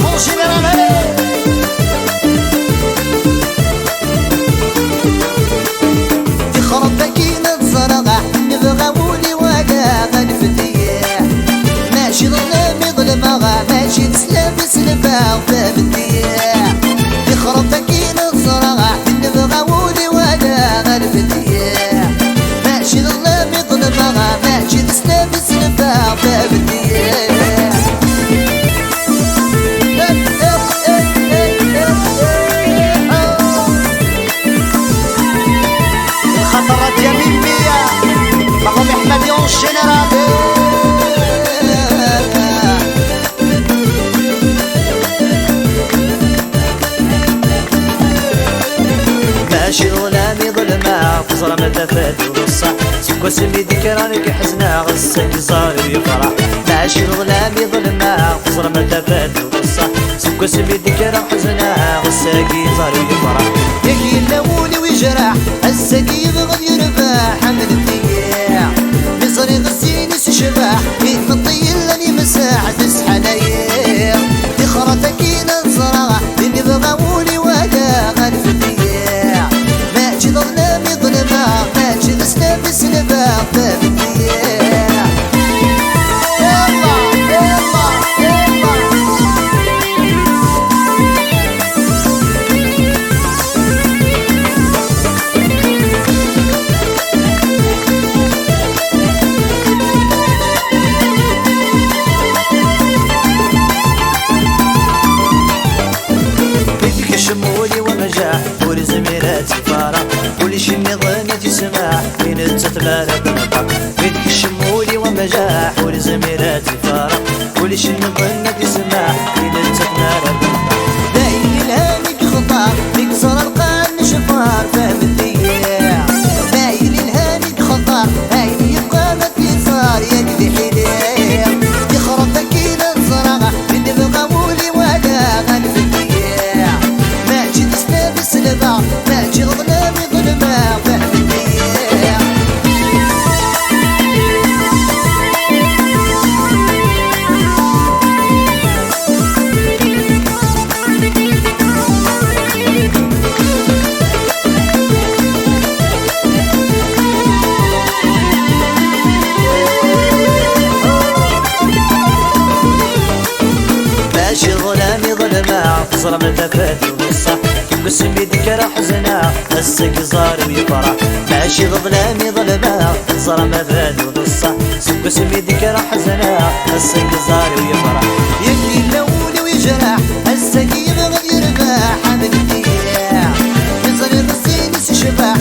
en général, allez. تخرب كينا الزرقاء نبغى ولي ولا غنفتيح ماشي ظلامي ظلمها ماشي تسلم سلفها وفابتيح تخرب كينا الزرقاء نبغى ولي ولا غنفتيح ماشي ظلامي ظلمها ماشي تسلم سلفها وفابتيح الخطرات يا ميمية معهم احمد en général. ماشي ظلامي ظلمة وظلم الدفات والصح سكو سمي ذكرانك حزنا غسك صار ويفرح ماشي ظلامي ظلمة وظلم الدفات والصح سكو سمي ذكران حزنا غسك صار ويفرح يكي اللولي ويجرح السقي بغض يرباح حمل الدياع مصري غسيني سشباح مطيل لاني مساح تسحى ليا تخرة كينا الزرع اللي بغاولي ولا غنف الدياع ماشي ظلامي ظلمة ماشي تسلم سلبا باب الدياع يلا يلا يلا شمولي ومجاح ولي زميلاتي فرح ولي شني ظنتي سماح من تتبارى بنطق بيدك شمولي ومجاح ولي زميلاتي فرح ولي شني ظنتي سماح من تتبارى بنطق دايل الهامك خطار يكسر القان شفار فهم الدياع دايل الهامك خطار هاي يبقى ما تيسار يكفي حليع يخرب كينا الزرقاء اللي بغاولي ولا غنف الدياع ماشي تسلم سلبا ماشي ظلامي ظلمة فهم الدياع ماشي ظلامي ظلمة ظلم الدفات والصح قسمي ذكرى حزنا السق صار ويفرح ماشي ظلامي ظلمة ظلم الدفات والصح قسمي ذكرى حزنا السق صار ويفرح يكفي اللون ويجرح السق يبغى يرباح حمل الدياع يصير غسيل سشباح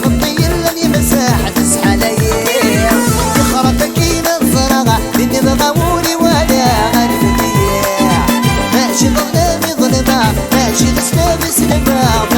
مطير لاني مساح تسحى ليا يخرب كينا الزرقاء اللي بغاولي ولا غنف الدياع ماشي ظلامي ظلمة ماشي تسلم سلبا